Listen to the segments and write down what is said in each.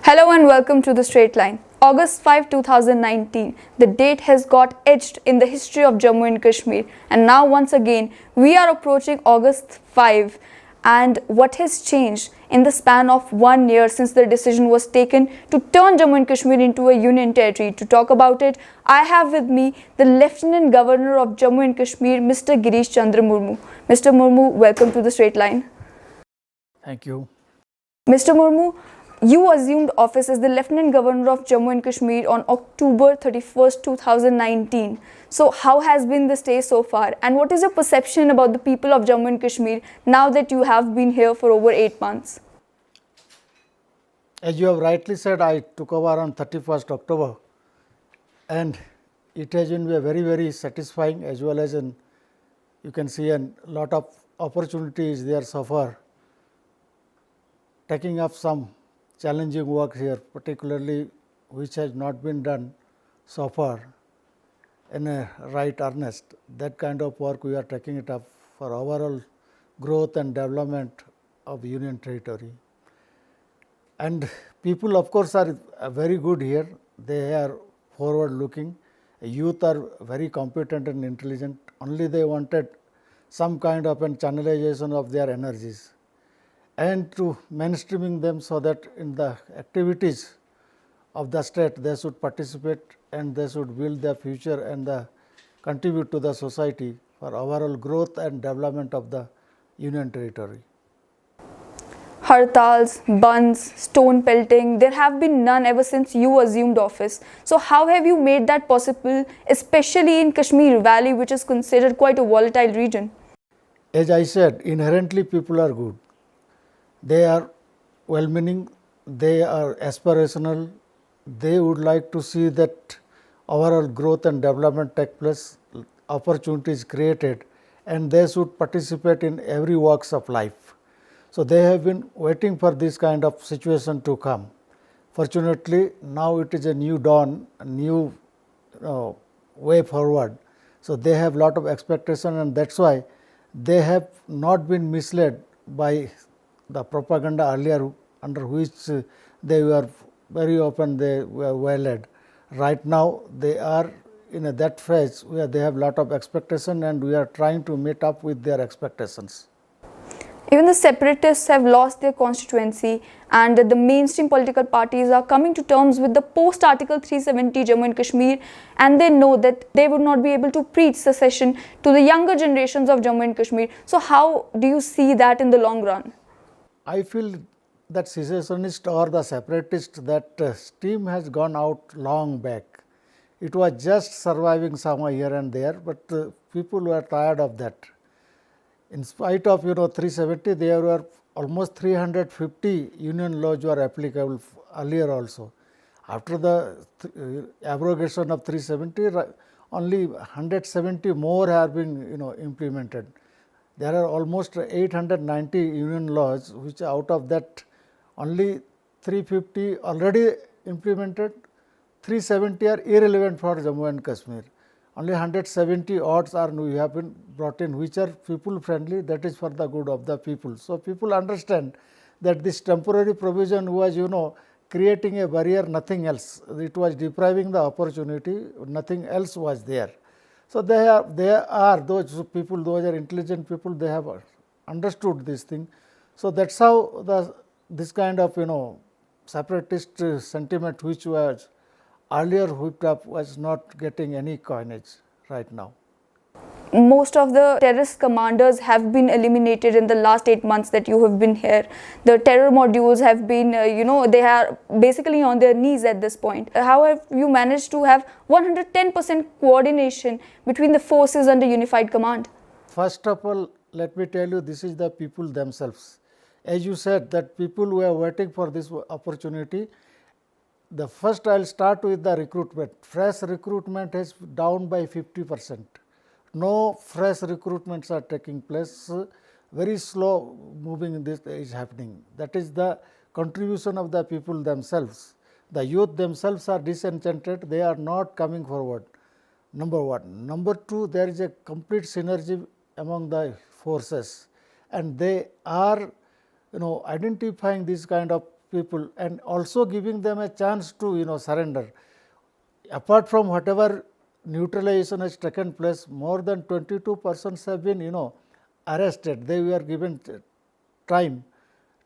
Hello and welcome to The Straight Line. August 5, 2019. The date has got etched in the history of Jammu and Kashmir. And now once again, we are approaching August 5. And what has changed in the span of 1 year since the decision was taken to turn Jammu and Kashmir into a union territory? To talk about it, I have with me the Lieutenant Governor of Jammu and Kashmir, Mr. Girish Chandra Murmu. Mr. Murmu, welcome to The Straight Line. Thank you. Mr. Murmu, you assumed office as the Lieutenant Governor of Jammu and Kashmir on October 31st, 2019. So how has been the stay so far, and what is your perception about the people of Jammu and Kashmir now that you have been here for over 8 months? As you have rightly said, I took over on 31st October and it has been very satisfying, as well as you can see a lot of opportunities there so far. Taking up some challenging work here, particularly which has not been done so far in a right earnest. That kind of work we are taking it up for overall growth and development of Union Territory. And people of course are very good here. They are forward looking. Youth are very competent and intelligent. Only they wanted some kind of a channelization of their energies and to mainstreaming them so that in the activities of the state they should participate and they should build their future and contribute to the society for overall growth and development of the Union Territory. Hartals, bunds, stone pelting, there have been none ever since you assumed office. So how have you made that possible, especially in Kashmir Valley, which is considered quite a volatile region? As I said, inherently people are good. They are well-meaning, they are aspirational, they would like to see that overall growth and development take place, opportunities created, and they should participate in every walks of life. So they have been waiting for this kind of situation to come. Fortunately, now it is a new dawn, a new way forward. So they have lot of expectation, and that's why they have not been misled by the propaganda earlier, under which they were very open, they were well led. Right now they are in that phase where they have lot of expectation, and we are trying to meet up with their expectations. Even the separatists have lost their constituency, and the mainstream political parties are coming to terms with the post-Article 370 Jammu and Kashmir, and they know that they would not be able to preach secession to the younger generations of Jammu and Kashmir. So how do you see that in the long run? I feel that secessionist or the separatist, that steam has gone out long back. It was just surviving somewhere here and there, but people were tired of that. In spite of 370, there were almost 350 union laws were applicable earlier also. After the abrogation of 370, only 170 more have been implemented. There are almost 890 union laws, which out of that only 350 already implemented, 370 are irrelevant for Jammu and Kashmir. Only 170 odds are we have been brought in, which are people friendly, that is for the good of the people. So people understand that this temporary provision was creating a barrier, nothing else. It was depriving the opportunity, nothing else was there. So they are those people, those are intelligent people, they have understood this thing. So that's how this kind of separatist sentiment, which was earlier whipped up, was not getting any coinage right now. Most of the terrorist commanders have been eliminated in the last 8 months that you have been here. The terror modules have been, they are basically on their knees at this point. How have you managed to have 110% coordination between the forces under unified command? First of all, let me tell you, this is the people themselves. As you said, that people were waiting for this opportunity. The first I will start with the recruitment. Fresh recruitment is down by 50%. No fresh recruitments are taking place. Very slow moving this is happening. That is the contribution of the people themselves. The youth themselves are disenchanted. They are not coming forward. Number one. Number two, there is a complete synergy among the forces, and they are identifying this kind of people and also giving them a chance to surrender. Apart from whatever neutralization has taken place, more than 22 persons have been arrested. They were given time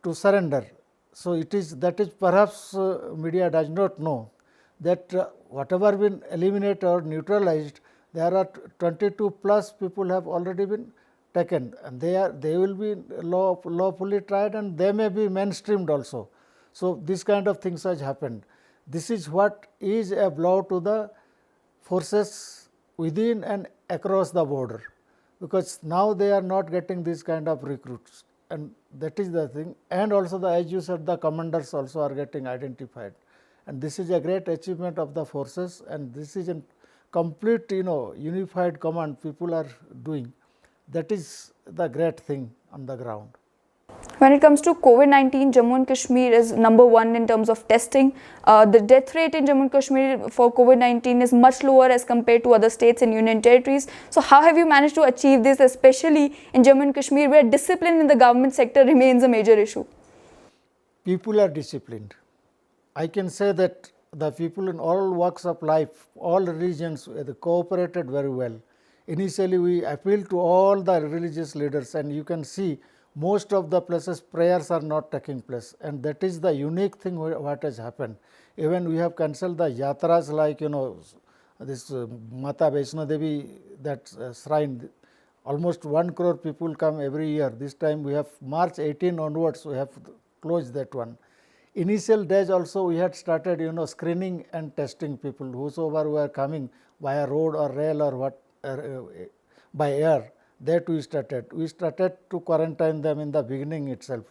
to surrender. So, that is perhaps media does not know that whatever been eliminated or neutralized, there are 22 plus people have already been taken, and they will be lawfully tried, and they may be mainstreamed also. So, this kind of things has happened. This is what is a blow to the forces within and across the border, because now they are not getting this kind of recruits, and that is the thing. And also as you said, the commanders also are getting identified, and this is a great achievement of the forces, and this is a complete unified command people are doing. That is the great thing on the ground. When it comes to COVID-19, Jammu and Kashmir is number one in terms of testing. The death rate in Jammu and Kashmir for COVID-19 is much lower as compared to other states and union territories. So how have you managed to achieve this, especially in Jammu and Kashmir, where discipline in the government sector remains a major issue? People are disciplined. I can say that the people in all walks of life, all religions, they cooperated very well. Initially, we appealed to all the religious leaders, and you can see most of the places prayers are not taking place, and that is the unique thing what has happened. Even we have cancelled the yatras like this Mata Vaishno Devi, that shrine. Almost 1 crore people come every year. This time we have March 18 onwards, we have closed that one. Initial days also we had started screening and testing people whosoever were coming via road or rail or what by air. That we started to quarantine them in the beginning itself.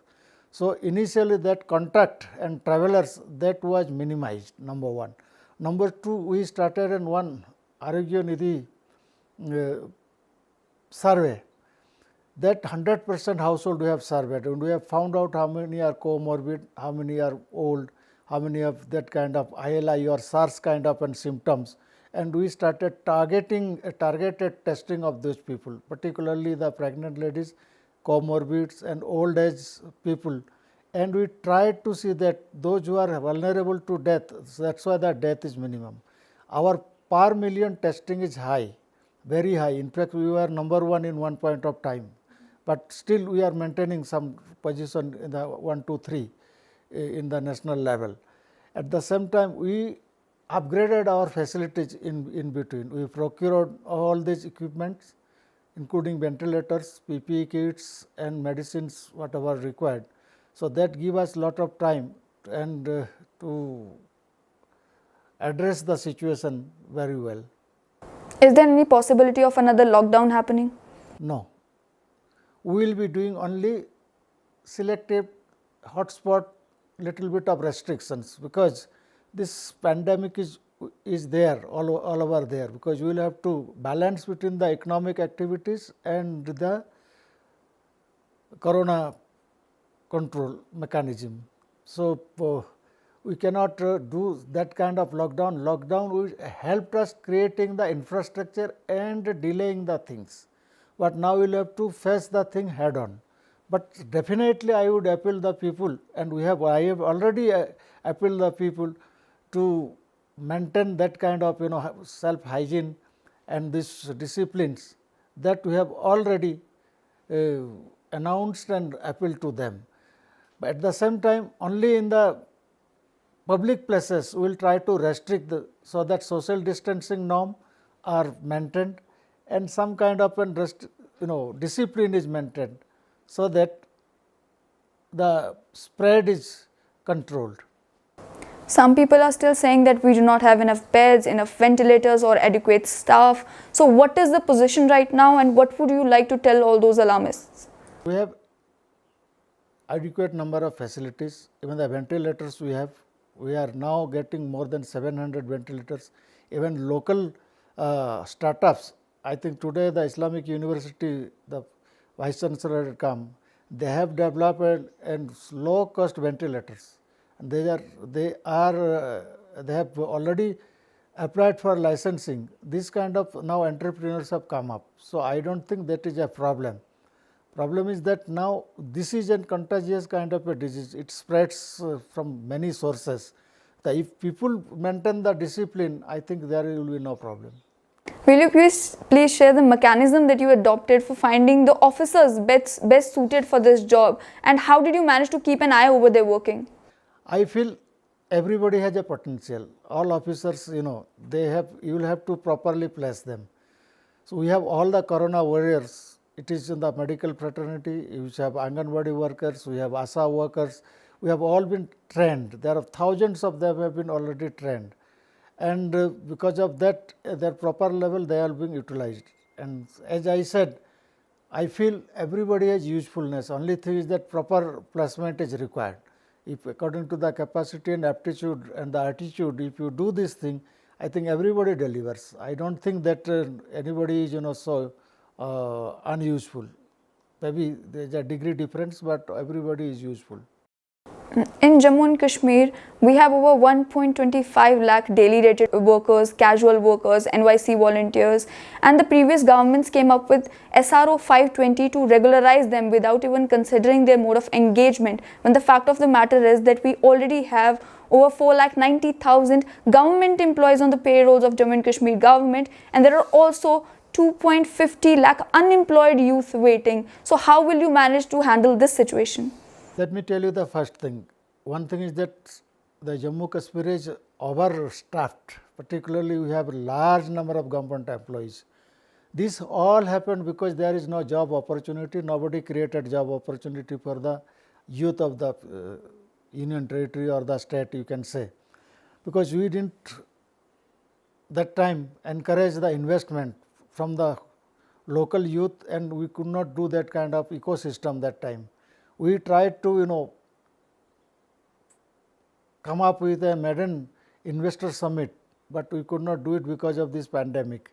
So initially that contact and travelers, that was minimized, number one. Number two, we started in one Arogya Nidhi survey, that 100% household we have surveyed, and we have found out how many are comorbid, how many are old, how many have that kind of ILI or SARS kind of and symptoms. And we started targeted testing of those people, particularly the pregnant ladies, comorbids and old age people. And we tried to see that those who are vulnerable to death, that is why the death is minimum. Our per million testing is high, very high. In fact, we were number one in one point of time, but still we are maintaining some position in the 1, 2, 3 in the national level. At the same time, we upgraded our facilities in between. We procured all these equipments, including ventilators, PPE kits and medicines, whatever required. So that give us lot of time and to address the situation very well. Is there any possibility of another lockdown happening? No. We will be doing only selective hotspot, little bit of restrictions, because this pandemic is there all over there, because we will have to balance between the economic activities and the corona control mechanism. So we cannot do that kind of lockdown. Lockdown will help us creating the infrastructure and delaying the things, but now we will have to face the thing head on. But definitely I would appeal the people, and I have already appealed the people to maintain that kind of self hygiene and these disciplines that we have already announced and appealed to them. But at the same time, only in the public places we will try to restrict so that social distancing norm are maintained and some kind of discipline is maintained, so that the spread is controlled. Some people are still saying that we do not have enough beds, enough ventilators or adequate staff. So what is the position right now, and what would you like to tell all those alarmists? We have adequate number of facilities, even the ventilators we have. We are now getting more than 700 ventilators. Even local startups, I think today the Islamic University, the Vice Chancellor had come, they have developed and low cost ventilators. And they have already applied for licensing. This kind of now entrepreneurs have come up. So I don't think that is a problem. Problem is that now this is a contagious kind of a disease. It spreads from many sources. If people maintain the discipline, I think there will be no problem. Will you please share the mechanism that you adopted for finding the officers best suited for this job, and how did you manage to keep an eye over their working? I feel everybody has a potential. All officers, you will have to properly place them. So we have all the corona warriors. It is in the medical fraternity. We have Anganwadi workers. We have ASA workers. We have all been trained. There are thousands of them have been already trained, and because of that, their proper level they are being utilized. And as I said, I feel everybody has usefulness. Only thing is that proper placement is required. If according to the capacity and aptitude and the attitude, if you do this thing, I think everybody delivers. I don't think that anybody is so unuseful. Maybe there is a degree difference, but everybody is useful. In Jammu and Kashmir, we have over 1.25 lakh daily rated workers, casual workers, NYC volunteers, and the previous governments came up with SRO 520 to regularize them without even considering their mode of engagement, when the fact of the matter is that we already have over 4,90,000 government employees on the payrolls of Jammu and Kashmir government, and there are also 2.50 lakh unemployed youth waiting. So how will you manage to handle this situation? Let me tell you the first thing. One thing is that the Jammu Kashmir is overstaffed, particularly we have a large number of government employees. This all happened because there is no job opportunity. Nobody created job opportunity for the youth of the union territory or the state, you can say, because we didn't that time encourage the investment from the local youth, and we could not do that kind of ecosystem that time. We tried to come up with a maiden investor summit, but we could not do it because of this pandemic.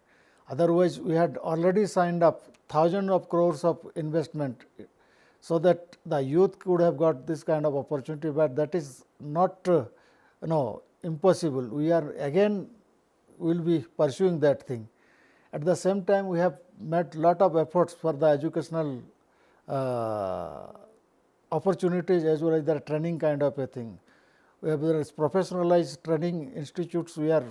Otherwise, we had already signed up thousands of crores of investment so that the youth could have got this kind of opportunity, but that is not impossible. We are again will be pursuing that thing. At the same time, we have made lot of efforts for the educational opportunities as well as the training kind of a thing. Whether it's professionalized training institutes we are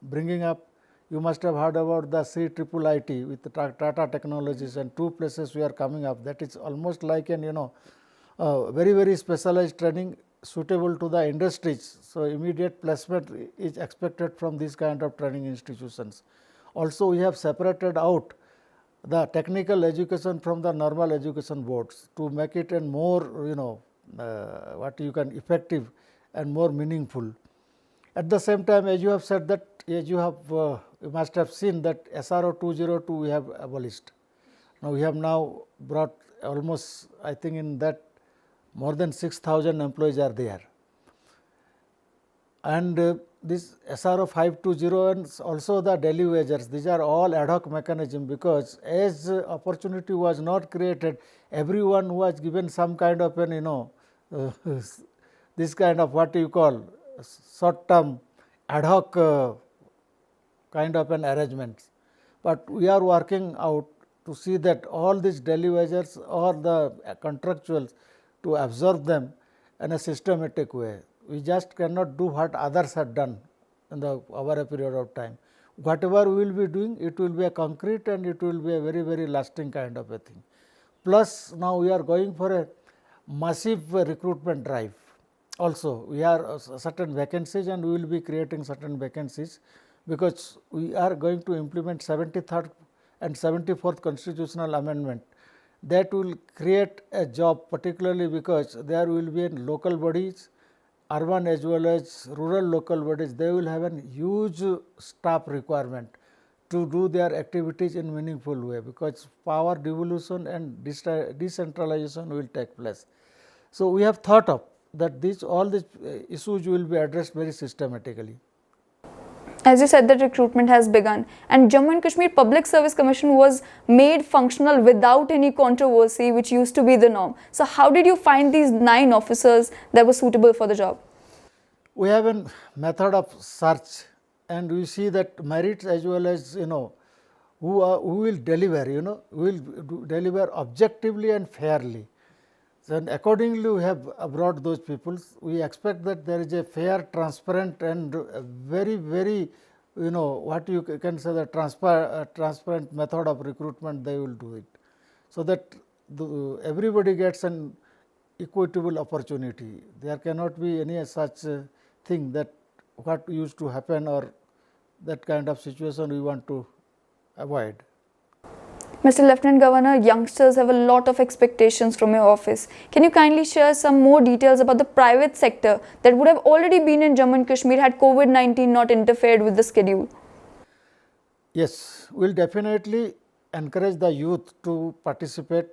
bringing up. You must have heard about the CIIIT with the Tata Technologies, and 2 places we are coming up. That is almost like an very, very specialized training suitable to the industries. So immediate placement is expected from these kind of training institutions. Also, we have separated out the technical education from the normal education boards to make it a more effective and more meaningful. At the same time, as you have said that, as you must have seen that SRO 202 we have abolished. Now we have brought almost, I think in that more than 6,000 employees are there. And this SRO 520 and also the daily wages, these are all ad hoc mechanism, because as opportunity was not created, everyone was given some kind of an this kind of what you call short term ad hoc kind of an arrangement. But we are working out to see that all these daily wages or the contractuals to absorb them in a systematic way. We just cannot do what others have done in over a period of time. Whatever we will be doing, it will be a concrete and it will be a very, very lasting kind of a thing. Plus, now we are going for a massive recruitment drive. Also, we are certain vacancies, and we will be creating certain vacancies, because we are going to implement 73rd and 74th constitutional amendment. That will create a job, particularly because there will be local bodies, urban as well as rural local bodies. They will have a huge staff requirement to do their activities in meaningful way, because power devolution and decentralization will take place. So we have thought of that all these issues will be addressed very systematically. As you said, that recruitment has begun, and Jammu and Kashmir Public Service Commission was made functional without any controversy, which used to be the norm. So how did you find these 9 officers that were suitable for the job? We have a method of search, and we see that merits as well as who will deliver, who will deliver objectively and fairly. Then accordingly, we have brought those people. We expect that there is a fair, transparent and very, what you can say, the transparent method of recruitment they will do it. So that everybody gets an equitable opportunity. There cannot be any such thing that what used to happen or that kind of situation we want to avoid. Mr. Lieutenant Governor, youngsters have a lot of expectations from your office. Can you kindly share some more details about the private sector that would have already been in Jammu and Kashmir had COVID-19 not interfered with the schedule? Yes, we will definitely encourage the youth to participate.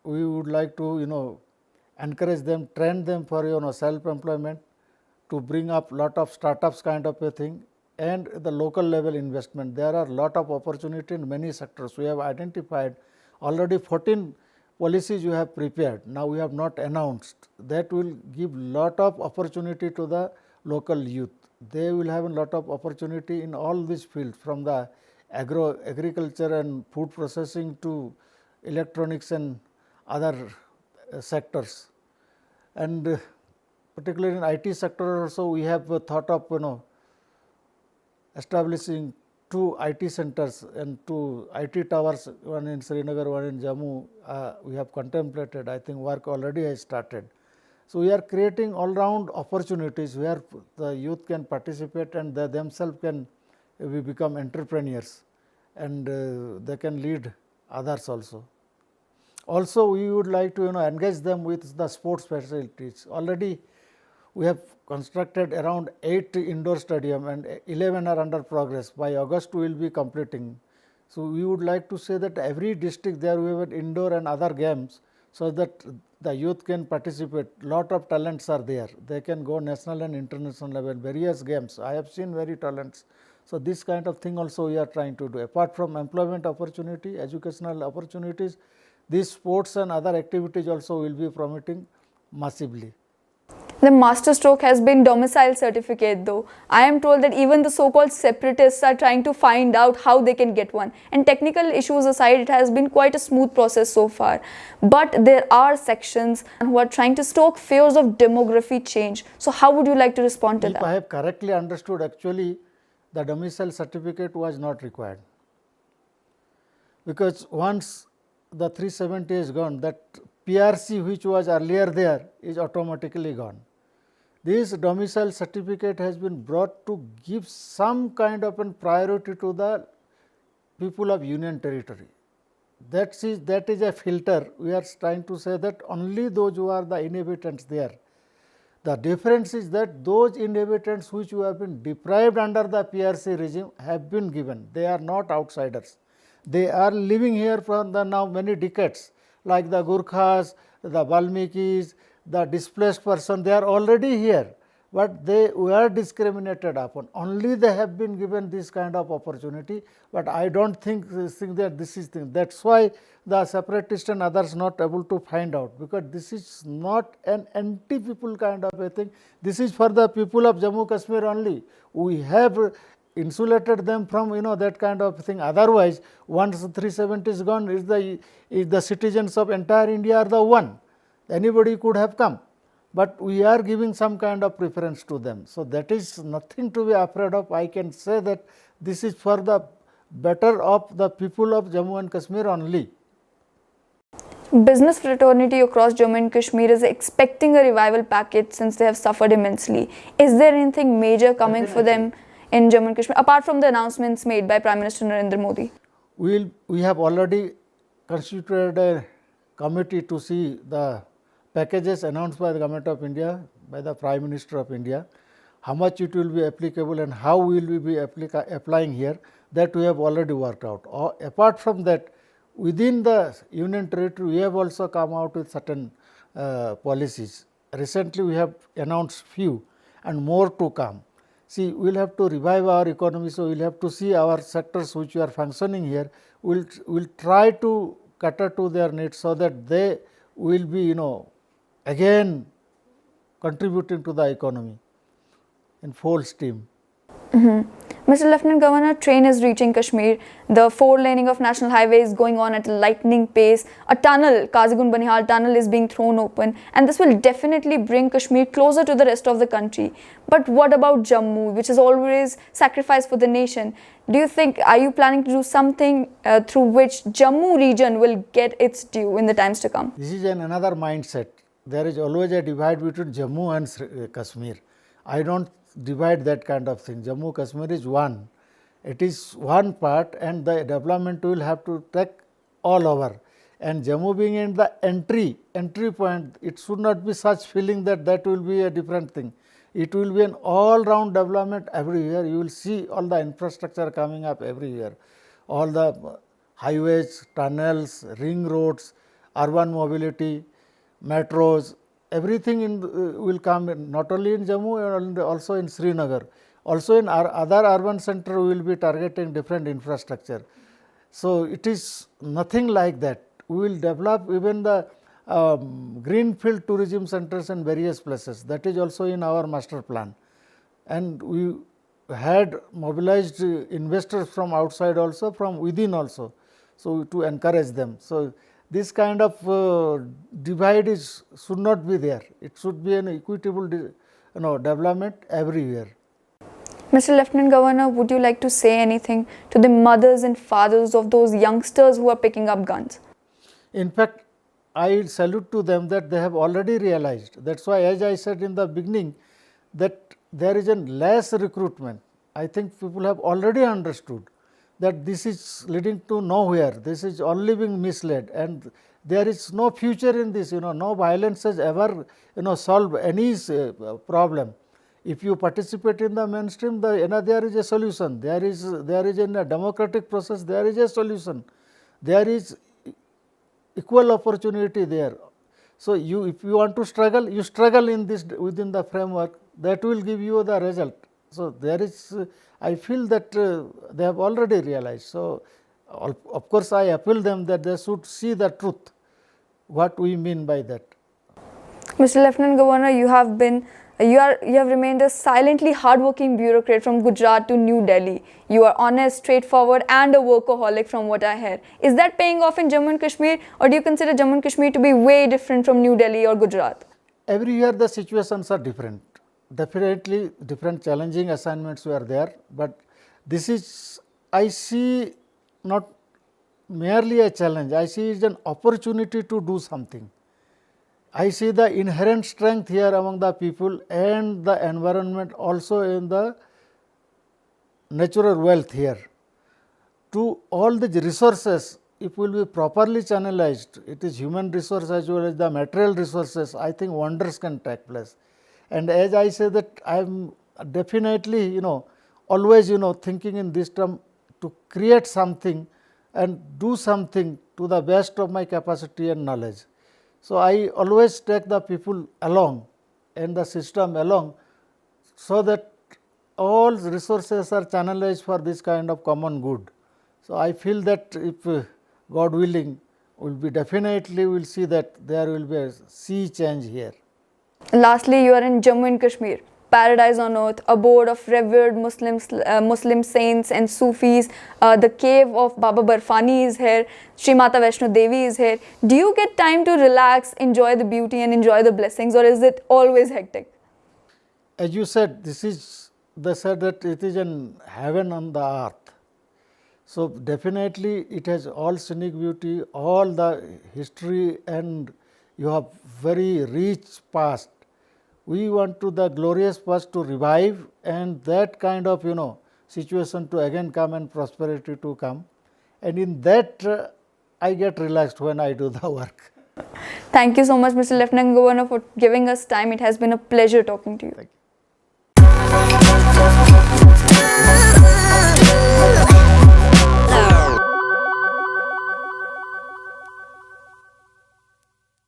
We would like to, encourage them, train them for, self-employment, to bring up lot of startups kind of a thing, and the local level investment. There are lot of opportunity in many sectors. We have identified already 14 policies you have prepared. Now we have not announced. That will give lot of opportunity to the local youth. They will have a lot of opportunity in all these fields, from the agriculture and food processing to electronics and other sectors. And particularly in IT sector also, we have thought of establishing 2 IT centers and 2 IT towers, one in Srinagar, one in Jammu. We have contemplated. I think work already has started. So we are creating all round opportunities where the youth can participate and they themselves can become entrepreneurs, and they can lead others also. Also, we would like to engage them with the sports facilities. Already we have constructed around 8 indoor stadium and 11 are under progress. By August we will be completing. So we would like to say that every district there we have indoor and other games, so that the youth can participate. Lot of talents are there. They can go national and international level, various games. I have seen very talents. So this kind of thing also we are trying to do. Apart from employment opportunity, educational opportunities, these sports and other activities also will be promoting massively. The masterstroke has been domicile certificate though. I am told that even the so-called separatists are trying to find out how they can get one. And technical issues aside, it has been quite a smooth process so far. But there are sections who are trying to stoke fears of demography change. So how would you like to respond to that? If I have correctly understood, actually the domicile certificate was not required. Because once the 370 is gone, that PRC which was earlier there is automatically gone. This domicile certificate has been brought to give some kind of a priority to the people of Union Territory. That is a filter. We are trying to say that only those who are the inhabitants there. The difference is that those inhabitants which have been deprived under the PRC regime have been given. They are not outsiders. They are living here for the now many decades, like the Gurkhas, the Valmikis, the displaced person. They are already here, but they were discriminated upon. Only they have been given this kind of opportunity, but I don't think that this is thing. That's why the separatists and others not able to find out, because this is not an anti-people kind of a thing. This is for the people of Jammu Kashmir only. We have insulated them from that kind of thing. Otherwise, once 370 is gone, is the citizens of entire India are the one. Anybody could have come, but we are giving some kind of preference to them. So that is nothing to be afraid of. I can say that this is for the better of the people of Jammu and Kashmir only. Business fraternity across Jammu and Kashmir is expecting a revival package since they have suffered immensely. Is there anything major coming for them in Jammu and Kashmir, apart from the announcements made by Prime Minister Narendra Modi? We have already constituted a committee to see the packages announced by the Government of India, by the Prime Minister of India, how much it will be applicable and how will we be applying here, that we have already worked out. Apart from that, within the Union Territory, we have also come out with certain policies. Recently, we have announced few and more to come. See, we will have to revive our economy, so we will have to see our sectors which are functioning here. We will try to cater to their needs so that they will be, again contributing to the economy in full steam. Mr. Lieutenant Governor, train is reaching Kashmir. The 4 laning of national highway is going on at a lightning pace. A tunnel, Kazigund-Banihal tunnel, is being thrown open, and this will definitely bring Kashmir closer to the rest of the country. But what about Jammu, which is always sacrificed for the nation? Do you think, are you planning to do something through which Jammu region will get its due in the times to come? This is another mindset. There is always a divide between Jammu and Kashmir. I don't divide that kind of thing. Jammu Kashmir is one. It is one part, and the development will have to take all over. And Jammu being in the entry point, it should not be such feeling that will be a different thing. It will be an all-round development everywhere. You will see all the infrastructure coming up everywhere. All the highways, tunnels, ring roads, urban mobility, metros, everything will come in, not only in Jammu and also in Srinagar. Also in our other urban center, we will be targeting different infrastructure. So it is nothing like that. We will develop even the greenfield tourism centers in various places. That is also in our master plan. And we had mobilized investors from outside also, from within also, so to encourage them. So this kind of divide should not be there. It should be an equitable development everywhere. Mr. Lieutenant Governor, would you like to say anything to the mothers and fathers of those youngsters who are picking up guns? In fact, I salute to them that they have already realized. That's why, as I said in the beginning, that there is a less recruitment. I think people have already understood that this is leading to nowhere. This is only being misled, and there is no future in this. No violence has ever solved any problem. If you participate in the mainstream, there is a solution. There is in a democratic process, there is a solution. There is equal opportunity there. So if you want to struggle, you struggle in this within the framework. That will give you the result. So there is, I feel that they have already realized. So of course, I appeal them that they should see the truth, what we mean by that. Mr. Lieutenant Governor, you have remained a silently hardworking bureaucrat from Gujarat to New Delhi. You are honest, straightforward, and a workaholic from what I hear. Is that paying off in Jammu and Kashmir, or do you consider Jammu and Kashmir to be way different from New Delhi or Gujarat? Everywhere the situations are different. Definitely different challenging assignments were there, but this is, I see not merely a challenge, I see it as an opportunity to do something. I see the inherent strength here among the people and the environment, also in the natural wealth here. To all the resources, if will be properly channelized, it is human resource as well as the material resources, I think wonders can take place. And as I say that I am definitely always thinking in this term to create something and do something to the best of my capacity and knowledge. So I always take the people along and the system along, so that all resources are channelized for this kind of common good. So I feel that if God willing, will see that there will be a sea change here. Lastly, you are in Jammu and Kashmir, paradise on earth, abode of revered Muslim saints and Sufis. The cave of Baba Barfani is here. Sri Mata Vaishno Devi is here. Do you get time to relax, enjoy the beauty and enjoy the blessings, or is it always hectic? As you said, they said that it is an heaven on the earth. So definitely it has all scenic beauty, all the history, and you have very rich past. We want to the glorious past to revive, and that kind of situation to again come and prosperity to come, and in that I get relaxed when I do the work. Thank you so much, Mr. Lieutenant Governor, for giving us time. It has been a pleasure talking to you. Thank you.